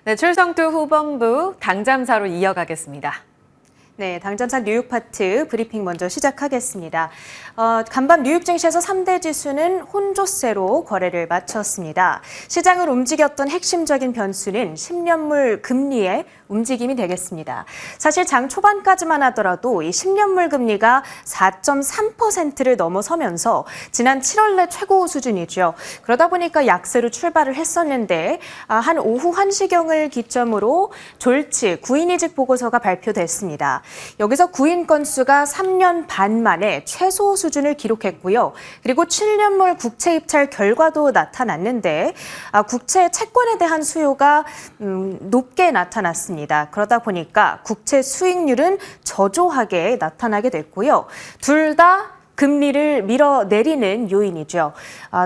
네, 출성투 후반부 당잠사로 이어가겠습니다. 네, 당잠사 뉴욕 파트 브리핑 먼저 시작하겠습니다. 간밤 뉴욕 증시에서 3대 지수는 혼조세로 거래를 마쳤습니다. 시장을 움직였던 핵심적인 변수는 10년물 금리의 움직임이 되겠습니다. 사실 장 초반까지만 하더라도 이 10년물 금리가 4.3%를 넘어서면서 지난 7월 내 최고 수준이죠. 그러다 보니까 약세로 출발을 했었는데 한 오후 1시경을 기점으로 졸지 구인이직 보고서가 발표됐습니다. 여기서 구인 건수가 3년 반 만에 최소 수준을 기록했고요. 그리고 7년물 국채 입찰 결과도 나타났는데 국채 채권에 대한 수요가 높게 나타났습니다. 그러다 보니까 국채 수익률은 저조하게 나타나게 됐고요. 둘 다 금리를 밀어내리는 요인이죠.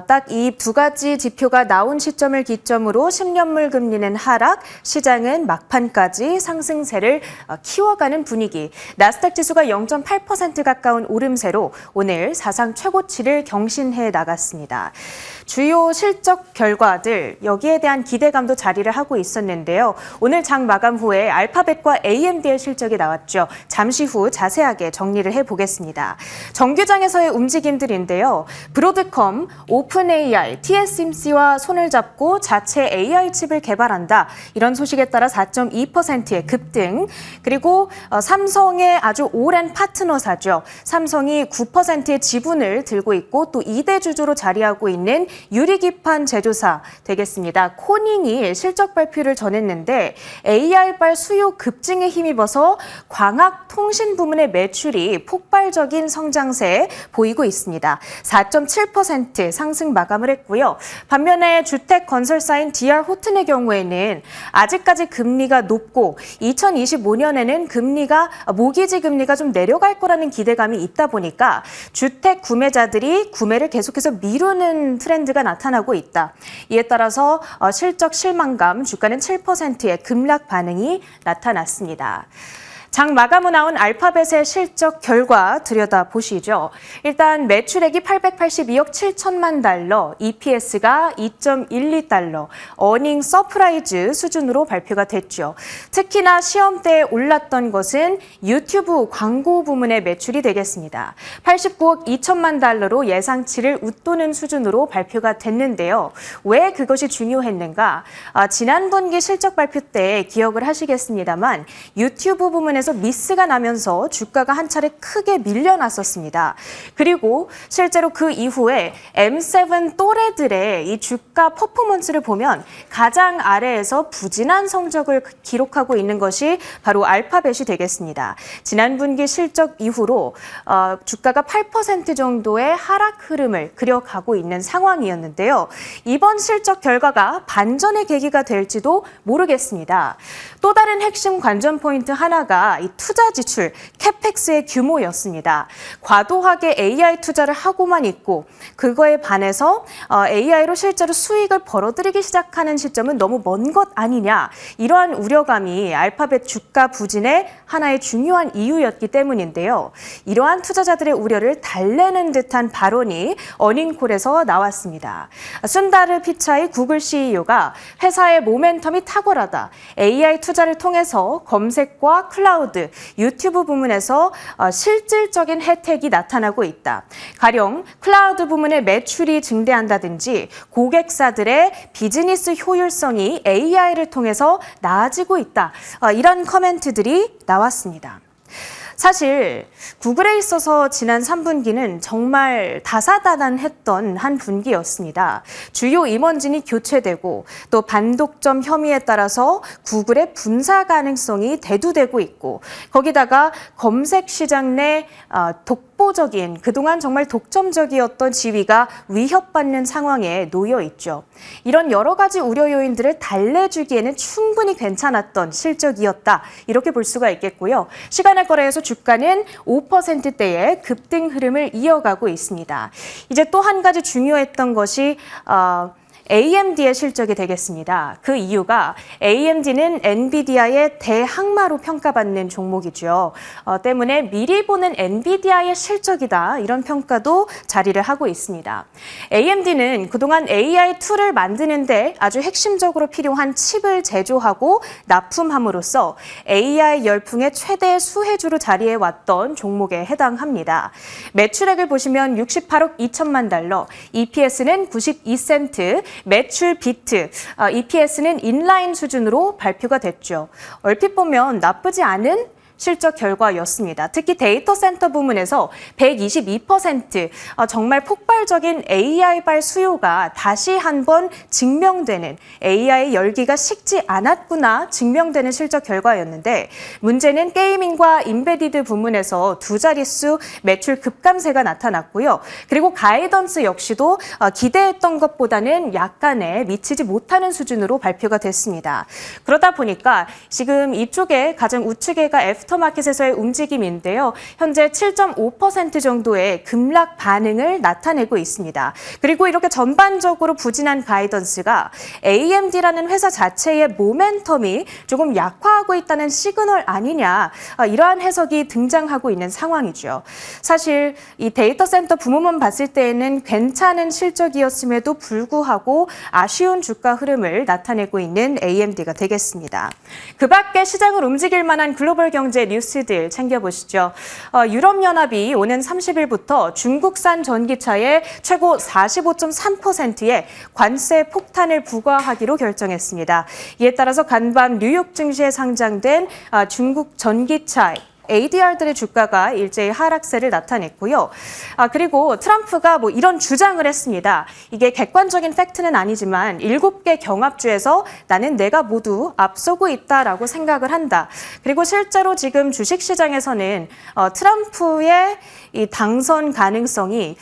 딱 이 두 가지 지표가 나온 시점을 기점으로 10년물 금리는 하락, 시장은 막판까지 상승세를 키워가는 분위기. 나스닥 지수가 0.8% 가까운 오름세로 오늘 사상 최고치를 경신해 나갔습니다. 주요 실적 결과들, 여기에 대한 기대감도 자리를 하고 있었는데요. 오늘 장 마감 후에 알파벳과 AMD의 실적이 나왔죠. 잠시 후 자세하게 정리를 해보겠습니다. 정규장에서의 움직임들인데요. 브로드컴, 오픈AI, TSMC와 손을 잡고 자체 AI 칩을 개발한다. 이런 소식에 따라 4.2%의 급등. 그리고 삼성의 아주 오랜 파트너사죠. 삼성이 9%의 지분을 들고 있고 또 2대 주주로 자리하고 있는 유리기판 제조사 되겠습니다. 코닝이 실적 발표를 전했는데 AI발 수요 급증에 힘입어서 광학 통신 부문의 매출이 폭발적인 성장세 보이고 있습니다. 4.7% 상승 마감을 했고요. 반면에 주택 건설사인 DR 호튼의 경우에는 아직까지 금리가 높고 2025년에는 모기지 금리가 좀 내려갈 거라는 기대감이 있다 보니까 주택 구매자들이 구매를 계속해서 미루는 트렌드가 나타나고 있다. 이에 따라서 실적 실망감, 주가는 7%의 급락 반응이 나타났습니다. 장 마감 후 나온 알파벳의 실적 결과 들여다보시죠. 일단 매출액이 882억 7천만 달러, EPS가 2.12달러, 어닝 서프라이즈 수준으로 발표가 됐죠. 특히나 시험대에 올랐던 것은 유튜브 광고 부문의 매출이 되겠습니다. 89억 2천만 달러로 예상치를 웃도는 수준으로 발표가 됐는데요. 왜 그것이 중요했는가? 지난 분기 실적 발표 때 기억을 하시겠습니다만 유튜브 부문에서 미스가 나면서 주가가 한 차례 크게 밀려났었습니다. 그리고 실제로 그 이후에 M7 또래들의 이 주가 퍼포먼스를 보면 가장 아래에서 부진한 성적을 기록하고 있는 것이 바로 알파벳이 되겠습니다. 지난 분기 실적 이후로 주가가 8% 정도의 하락 흐름을 그려가고 있는 상황이었는데요. 이번 실적 결과가 반전의 계기가 될지도 모르겠습니다. 또 다른 핵심 관전 포인트 하나가 이 투자 지출, 캐펙스의 규모였습니다. 과도하게 AI 투자를 하고만 있고 그거에 반해서 AI로 실제로 수익을 벌어들이기 시작하는 시점은 너무 먼 것 아니냐. 이러한 우려감이 알파벳 주가 부진의 하나의 중요한 이유였기 때문인데요. 이러한 투자자들의 우려를 달래는 듯한 발언이 어닝콜에서 나왔습니다. 순다르 피차이 구글 CEO가 회사의 모멘텀이 탁월하다. AI 투자를 통해서 검색과 클라우드, 유튜브 부문에서 실질적인 혜택이 나타나고 있다. 가령 클라우드 부문의 매출이 증대한다든지 고객사들의 비즈니스 효율성이 AI를 통해서 나아지고 있다. 이런 커멘트들이 나왔습니다. 사실 구글에 있어서 지난 3분기는 정말 다사다난했던 한 분기였습니다. 주요 임원진이 교체되고 또 반독점 혐의에 따라서 구글의 분사 가능성이 대두되고 있고 거기다가 검색 시장 내 독보적인 그동안 정말 독점적이었던 지위가 위협받는 상황에 놓여 있죠. 이런 여러 가지 우려 요인들을 달래주기에는 충분히 괜찮았던 실적이었다. 이렇게 볼 수가 있겠고요. 시간의 거래에서 주가는 5%대의 급등 흐름을 이어가고 있습니다. 이제 또 한 가지 중요했던 것이 AMD의 실적이 되겠습니다. 그 이유가 AMD는 엔비디아의 대항마로 평가받는 종목이죠. 때문에 미리 보는 엔비디아의 실적이다 이런 평가도 자리를 하고 있습니다. AMD는 그동안 AI 툴을 만드는데 아주 핵심적으로 필요한 칩을 제조하고 납품함으로써 AI 열풍의 최대 수혜주로 자리해왔던 종목에 해당합니다. 매출액을 보시면 68억 2천만 달러, EPS는 92센트, 매출 비트, EPS는 인라인 수준으로 발표가 됐죠. 얼핏 보면 나쁘지 않은 실적 결과였습니다. 특히 데이터 센터 부문에서 122%, 정말 폭발적인 AI발 수요가 다시 한번 증명되는, AI 열기가 식지 않았구나 증명되는 실적 결과였는데, 문제는 게이밍과 임베디드 부문에서 두 자릿수 매출 급감세가 나타났고요. 그리고 가이던스 역시도 기대했던 것보다는 약간의 미치지 못하는 수준으로 발표가 됐습니다. 그러다 보니까 지금 이쪽에 가장 우측에가 애프터마켓에서의 움직임인데요. 현재 7.5% 정도의 급락 반응을 나타내고 있습니다. 그리고 이렇게 전반적으로 부진한 가이던스가 AMD라는 회사 자체의 모멘텀이 조금 약화하고 있다는 시그널 아니냐, 이러한 해석이 등장하고 있는 상황이죠. 사실 이 데이터 센터 부문만 봤을 때에는 괜찮은 실적이었음에도 불구하고 아쉬운 주가 흐름을 나타내고 있는 AMD가 되겠습니다. 그 밖에 시장을 움직일 만한 글로벌 경제 뉴스들 챙겨보시죠. 유럽연합이 오는 30일부터 중국산 전기차에 최고 45.3%의 관세 폭탄을 부과하기로 결정했습니다. 이에 따라서 간밤 뉴욕 증시에 상장된 중국 전기차 ADR들의 주가가 일제히 하락세를 나타냈고요. 그리고 트럼프가 이런 주장을 했습니다. 이게 객관적인 팩트는 아니지만 7개 경합주에서 나는 내가 모두 앞서고 있다라고 생각을 한다. 그리고 실제로 지금 주식시장에서는 트럼프의 이 당선 가능성이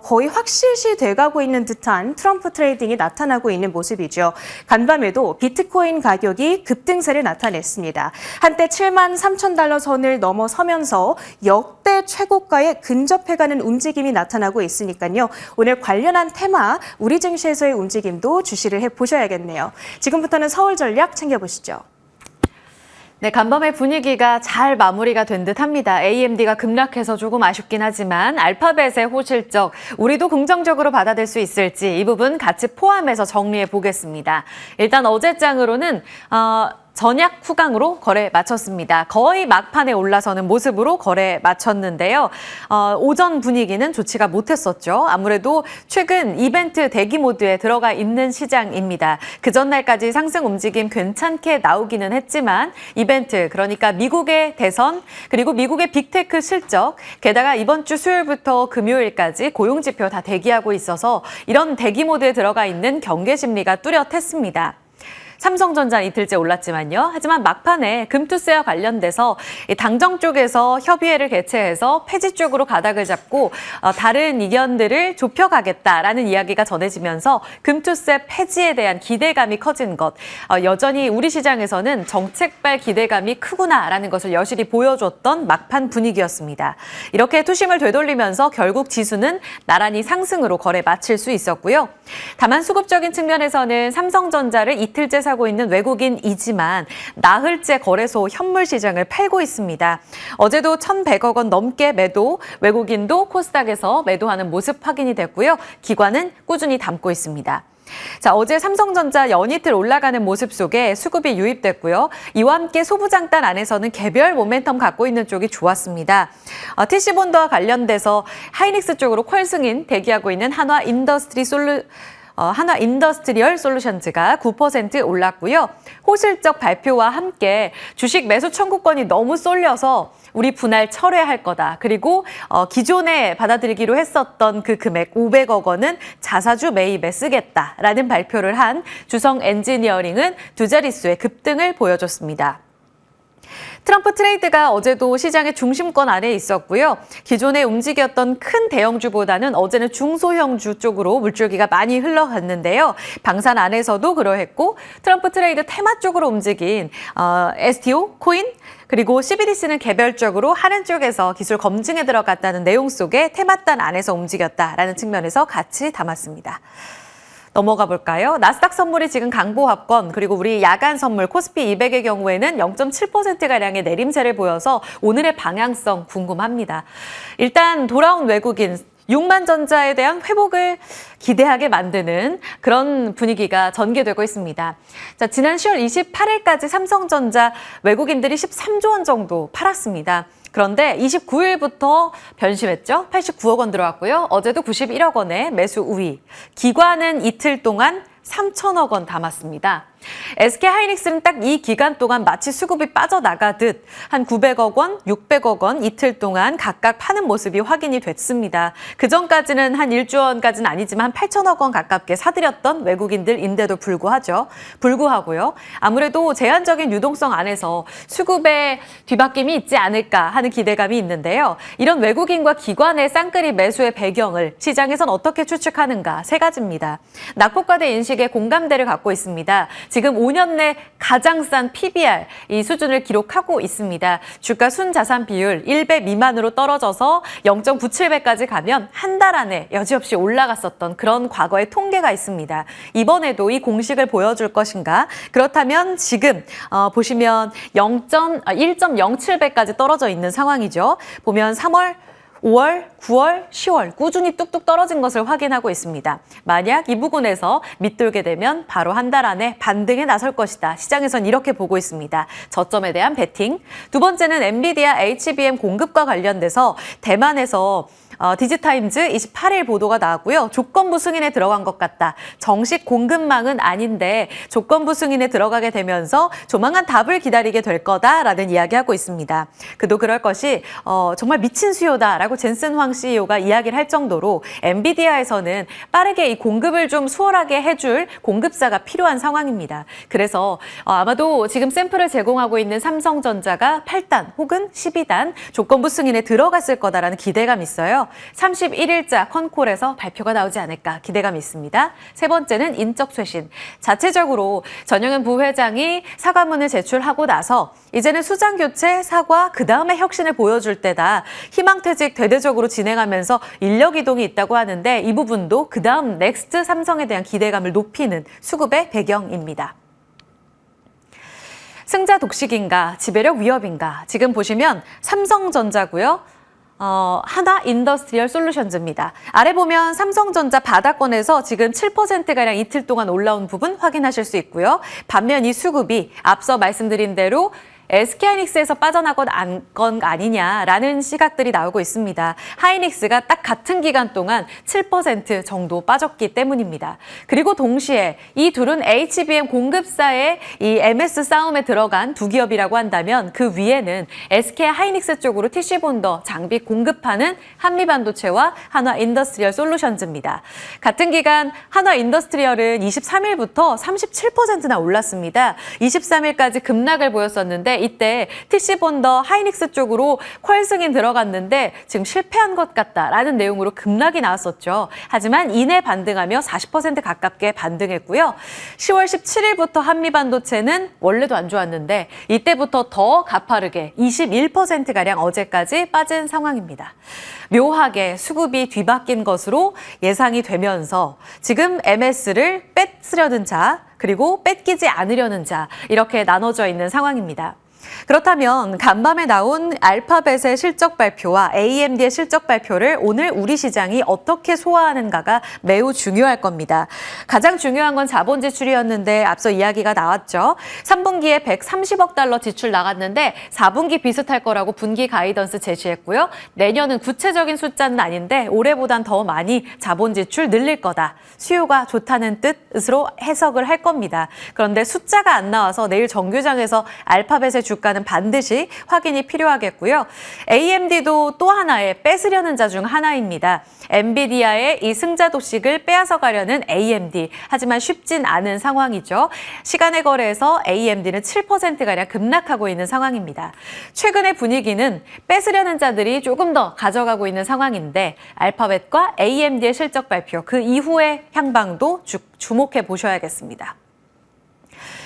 거의 확실시 돼가고 있는 듯한 트럼프 트레이딩이 나타나고 있는 모습이죠. 간밤에도 비트코인 가격이 급등세를 나타냈습니다. 한때 7만 3천 달러 선을 넘어서면서 역대 최고가에 근접해가는 움직임이 나타나고 있으니까요. 오늘 관련한 테마 우리 증시에서의 움직임도 주시를 해보셔야겠네요. 지금부터는 서울 전략 챙겨보시죠. 네, 간밤의 분위기가 잘 마무리가 된 듯합니다. AMD가 급락해서 조금 아쉽긴 하지만 알파벳의 호실적, 우리도 긍정적으로 받아들일 수 있을지 이 부분 같이 포함해서 정리해 보겠습니다. 일단 어제장으로는 전약 후강으로 거래 마쳤습니다. 거의 막판에 올라서는 모습으로 거래 마쳤는데요. 오전 분위기는 좋지가 못했었죠. 아무래도 최근 이벤트 대기 모드에 들어가 있는 시장입니다. 그 전날까지 상승 움직임 괜찮게 나오기는 했지만 이벤트, 그러니까 미국의 대선, 그리고 미국의 빅테크 실적, 게다가 이번 주 수요일부터 금요일까지 고용지표 다 대기하고 있어서 이런 대기 모드에 들어가 있는 경계 심리가 뚜렷했습니다. 삼성전자 이틀째 올랐지만요. 하지만 막판에 금투세와 관련돼서 당정 쪽에서 협의회를 개최해서 폐지 쪽으로 가닥을 잡고 다른 이견들을 좁혀가겠다라는 이야기가 전해지면서 금투세 폐지에 대한 기대감이 커진 것. 여전히 우리 시장에서는 정책발 기대감이 크구나라는 것을 여실히 보여줬던 막판 분위기였습니다. 이렇게 투심을 되돌리면서 결국 지수는 나란히 상승으로 거래 마칠 수 있었고요. 다만 수급적인 측면에서는 삼성전자를 이틀째 하고 있는 외국인이지만 나흘째 거래소 현물 시장을 팔고 있습니다. 어제도 1,100억 원 넘게 매도, 외국인도 코스닥에서 매도하는 모습 확인이 됐고요. 기관은 꾸준히 담고 있습니다. 자, 어제 삼성전자 연이틀 올라가는 모습 속에 수급이 유입됐고요. 이와 함께 소부장단 안에서는 개별 모멘텀 갖고 있는 쪽이 좋았습니다. TC본드와 관련돼서 하이닉스 쪽으로 콜 승인 대기하고 있는 한화 인더스트리얼 솔루션즈가 9% 올랐고요. 호실적 발표와 함께 주식 매수 청구권이 너무 쏠려서 우리 분할 철회할 거다. 그리고 기존에 받아들이기로 했었던 그 금액 500억 원은 자사주 매입에 쓰겠다라는 발표를 한 주성 엔지니어링은 두 자릿수의 급등을 보여줬습니다. 트럼프 트레이드가 어제도 시장의 중심권 안에 있었고요. 기존에 움직였던 큰 대형주보다는 어제는 중소형주 쪽으로 물줄기가 많이 흘러갔는데요. 방산 안에서도 그러했고 트럼프 트레이드 테마 쪽으로 움직인 STO, 코인, 그리고 CBDC는 개별적으로 하는 쪽에서 기술 검증에 들어갔다는 내용 속에 테마단 안에서 움직였다라는 측면에서 같이 담았습니다. 넘어가 볼까요? 나스닥 선물이 지금 강보합권 그리고 우리 야간 선물 코스피 200의 경우에는 0.7%가량의 내림세를 보여서 오늘의 방향성 궁금합니다. 일단 돌아온 외국인 6만 전자에 대한 회복을 기대하게 만드는 그런 분위기가 전개되고 있습니다. 자, 지난 10월 28일까지 삼성전자 외국인들이 13조 원 정도 팔았습니다. 그런데 29일부터 변심했죠. 89억 원 들어왔고요. 어제도 91억 원의 매수 우위. 기관은 이틀 동안 3천억 원 담았습니다. SK하이닉스는 딱 이 기간 동안 마치 수급이 빠져나가듯 한 900억 원, 600억 원 이틀 동안 각각 파는 모습이 확인이 됐습니다. 그전까지는 한 1조 원까지는 아니지만 한 8천억 원 가깝게 사들였던 외국인들인데도 불구하고요. 아무래도 제한적인 유동성 안에서 수급에 뒤바뀜이 있지 않을까 하는 기대감이 있는데요. 이런 외국인과 기관의 쌍끌이 매수의 배경을 시장에선 어떻게 추측하는가 세 가지입니다. 낙폭과대 인식에 공감대를 갖고 있습니다. 지금 5년 내 가장 싼 PBR 이 수준을 기록하고 있습니다. 주가 순자산 비율 1배 미만으로 떨어져서 0.97배까지 가면 한 달 안에 여지없이 올라갔었던 그런 과거의 통계가 있습니다. 이번에도 이 공식을 보여줄 것인가? 그렇다면 지금 보시면 1.07배까지 떨어져 있는 상황이죠. 보면 3월 5월, 9월, 10월 꾸준히 뚝뚝 떨어진 것을 확인하고 있습니다. 만약 이 부분에서 밑돌게 되면 바로 한 달 안에 반등에 나설 것이다. 시장에선 이렇게 보고 있습니다. 저점에 대한 베팅. 두 번째는 엔비디아 HBM 공급과 관련돼서 대만에서 디지타임즈 28일 보도가 나왔고요. 조건부 승인에 들어간 것 같다. 정식 공급망은 아닌데 조건부 승인에 들어가게 되면서 조만간 답을 기다리게 될 거다라는 이야기하고 있습니다. 그도 그럴 것이 정말 미친 수요다라고 젠슨 황 CEO가 이야기를 할 정도로 엔비디아에서는 빠르게 이 공급을 좀 수월하게 해줄 공급사가 필요한 상황입니다. 그래서 아마도 지금 샘플을 제공하고 있는 삼성전자가 8단 혹은 12단 조건부 승인에 들어갔을 거다라는 기대감이 있어요. 31일자 컨콜에서 발표가 나오지 않을까 기대감이 있습니다. 세 번째는 인적 쇄신. 자체적으로 전영현 부회장이 사과문을 제출하고 나서 이제는 수장 교체, 사과, 그 다음에 혁신을 보여줄 때다. 희망퇴직 대대적으로 진행하면서 인력 이동이 있다고 하는데 이 부분도 그 다음 넥스트 삼성에 대한 기대감을 높이는 수급의 배경입니다. 승자 독식인가, 지배력 위협인가. 지금 보시면 삼성전자고요. 하나 인더스트리얼 솔루션즈입니다. 아래 보면 삼성전자 바닥권에서 지금 7%가량 이틀 동안 올라온 부분 확인하실 수 있고요. 반면 이 수급이 앞서 말씀드린 대로 SK하이닉스에서 빠져나건 건 아니냐라는 시각들이 나오고 있습니다. 하이닉스가 딱 같은 기간 동안 7% 정도 빠졌기 때문입니다. 그리고 동시에 이 둘은 HBM 공급사의 이 MS 싸움에 들어간 두 기업이라고 한다면 그 위에는 SK하이닉스 쪽으로 TC본더 장비 공급하는 한미반도체와 한화인더스트리얼 솔루션즈입니다. 같은 기간 한화인더스트리얼은 23일부터 37%나 올랐습니다. 23일까지 급락을 보였었는데 이때 TC본더 하이닉스 쪽으로 퀄 승인 들어갔는데 지금 실패한 것 같다라는 내용으로 급락이 나왔었죠. 하지만 이내 반등하며 40% 가깝게 반등했고요. 10월 17일부터 한미반도체는 원래도 안 좋았는데 이때부터 더 가파르게 21%가량 어제까지 빠진 상황입니다. 묘하게 수급이 뒤바뀐 것으로 예상이 되면서 지금 MS를 뺏으려는 자 그리고 뺏기지 않으려는 자 이렇게 나눠져 있는 상황입니다. 그렇다면 간밤에 나온 알파벳의 실적 발표와 AMD의 실적 발표를 오늘 우리 시장이 어떻게 소화하는가가 매우 중요할 겁니다. 가장 중요한 건 자본 지출이었는데 앞서 이야기가 나왔죠. 3분기에 130억 달러 지출 나갔는데 4분기 비슷할 거라고 분기 가이던스 제시했고요. 내년은 구체적인 숫자는 아닌데 올해보단 더 많이 자본 지출 늘릴 거다. 수요가 좋다는 뜻으로 해석을 할 겁니다. 그런데 숫자가 안 나와서 내일 정규장에서 알파벳의 주가는 반드시 확인이 필요하겠고요. AMD도 또 하나의 뺏으려는 자 중 하나입니다. 엔비디아의 이 승자 독식을 빼앗아 가려는 AMD. 하지만 쉽진 않은 상황이죠. 시간의 거래에서 AMD는 7%가량 급락하고 있는 상황입니다. 최근의 분위기는 뺏으려는 자들이 조금 더 가져가고 있는 상황인데 알파벳과 AMD의 실적 발표, 그 이후의 향방도 주목해 보셔야겠습니다.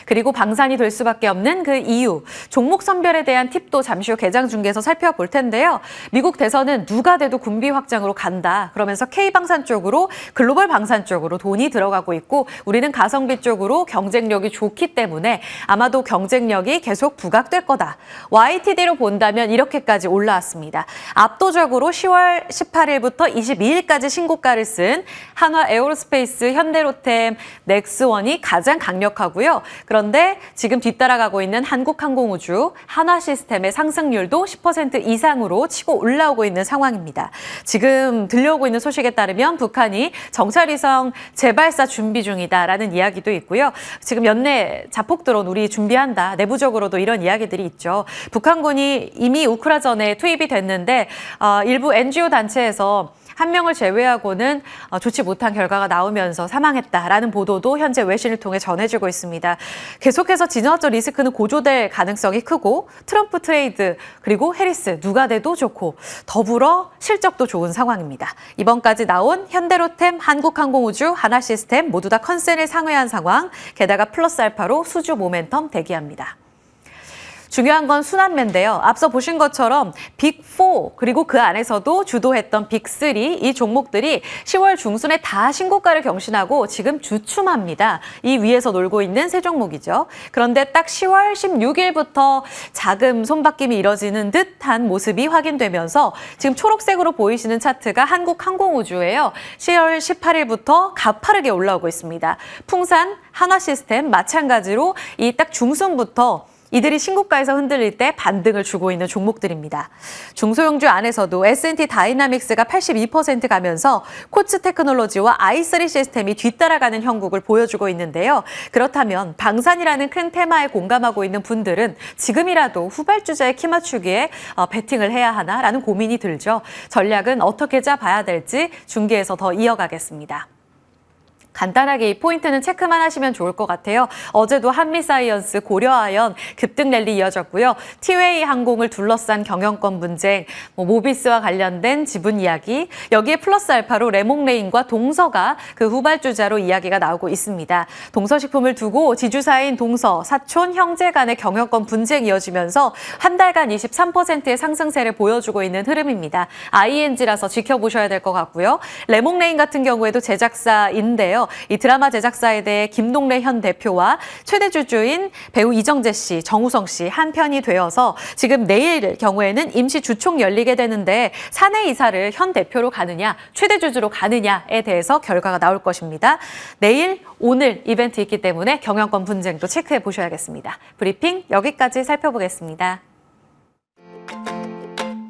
그리고 방산이 될 수밖에 없는 그 이유, 종목 선별에 대한 팁도 잠시 후 개장 중계에서 살펴볼 텐데요. 미국 대선은 누가 돼도 군비 확장으로 간다. 그러면서 K방산 쪽으로, 글로벌 방산 쪽으로 돈이 들어가고 있고 우리는 가성비 쪽으로 경쟁력이 좋기 때문에 아마도 경쟁력이 계속 부각될 거다. YTD로 본다면 이렇게까지 올라왔습니다. 압도적으로 10월 18일부터 22일까지 신고가를 쓴 한화 에어로스페이스, 현대로템, 넥스원이 가장 강력하고요. 그런데 지금 뒤따라가고 있는 한국항공우주, 한화시스템의 상승률도 10% 이상으로 치고 올라오고 있는 상황입니다. 지금 들려오고 있는 소식에 따르면 북한이 정찰위성 재발사 준비 중이다라는 이야기도 있고요. 지금 연내 자폭드론 우리 준비한다. 내부적으로도 이런 이야기들이 있죠. 북한군이 이미 우크라전에 투입이 됐는데 일부 NGO 단체에서 한 명을 제외하고는 좋지 못한 결과가 나오면서 사망했다라는 보도도 현재 외신을 통해 전해지고 있습니다. 계속해서 진화적 리스크는 고조될 가능성이 크고 트럼프 트레이드 그리고 해리스 누가 돼도 좋고 더불어 실적도 좋은 상황입니다. 이번까지 나온 현대로템, 한국항공우주, 한화시스템 모두 다 컨센을 상회한 상황, 게다가 플러스 알파로 수주 모멘텀 대기합니다. 중요한 건 순환매인데요. 앞서 보신 것처럼 빅4 그리고 그 안에서도 주도했던 빅3 이 종목들이 10월 중순에 다 신고가를 경신하고 지금 주춤합니다. 이 위에서 놀고 있는 세 종목이죠. 그런데 딱 10월 16일부터 자금 손바뀜이 이뤄지는 듯한 모습이 확인되면서 지금 초록색으로 보이시는 차트가 한국항공우주예요. 10월 18일부터 가파르게 올라오고 있습니다. 풍산, 한화시스템 마찬가지로 이 딱 중순부터 이들이 신고가에서 흔들릴 때 반등을 주고 있는 종목들입니다. 중소형주 안에서도 S&T 다이나믹스가 82% 가면서 코츠 테크놀로지와 i3 시스템이 뒤따라가는 형국을 보여주고 있는데요. 그렇다면 방산이라는 큰 테마에 공감하고 있는 분들은 지금이라도 후발주자의 키 맞추기에 베팅을 해야 하나라는 고민이 들죠. 전략은 어떻게 짜봐야 될지 중계에서 더 이어가겠습니다. 간단하게 이 포인트는 체크만 하시면 좋을 것 같아요. 어제도 한미사이언스, 고려아연 급등 랠리 이어졌고요. 티웨이 항공을 둘러싼 경영권 분쟁, 모비스와 관련된 지분 이야기, 여기에 플러스 알파로 레몽레인과 동서가 그 후발주자로 이야기가 나오고 있습니다. 동서식품을 두고 지주사인 동서, 사촌, 형제 간의 경영권 분쟁이 이어지면서 한 달간 23%의 상승세를 보여주고 있는 흐름입니다. ING라서 지켜보셔야 될 것 같고요. 레몽레인 같은 경우에도 제작사인데요. 이 드라마 제작사에 대해 김동래 현 대표와 최대 주주인 배우 이정재 씨, 정우성 씨 한 편이 되어서 지금 내일 경우에는 임시 주총 열리게 되는데 사내 이사를 현 대표로 가느냐, 최대 주주로 가느냐에 대해서 결과가 나올 것입니다. 내일, 오늘 이벤트 있기 때문에 경영권 분쟁도 체크해 보셔야겠습니다. 브리핑 여기까지 살펴보겠습니다.